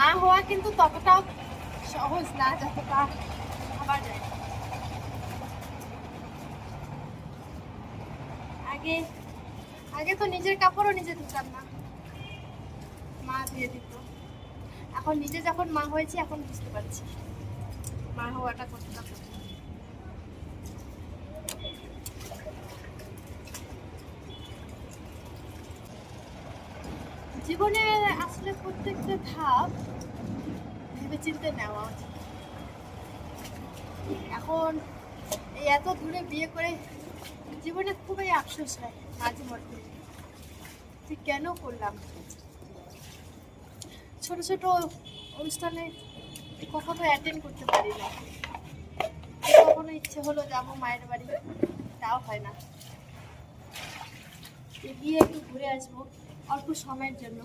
মা হওয়া কিন্তু ততটাও সহজ না যতটা ভাবা যায়। আগে আগে তো নিজের কাপড়ও নিজে ধুতাম না, মা ধুয়ে দিত। এখন নিজে যখন মা হয়েছি এখন বুঝতে পারছি মা হওয়াটা কতটা কঠিন। জীবনে আসলে প্রত্যেকটা ধাপ ভেবেচিন্তে নেওয়া উচিত। এখন এই এত দূরে বিয়ে করে জীবনে খুবই আফসোস হয় মাঝে মধ্যে, যে কেন করলাম। ছোট ছোট অনুষ্ঠানে কখনো অ্যাটেন্ড করতে পারি না, কখনো ইচ্ছে হলো যাবো মায়ের বাড়ি, তাও হয় না। গিয়ে একটু ঘুরে আসবো অল্প সময়ের জন্য,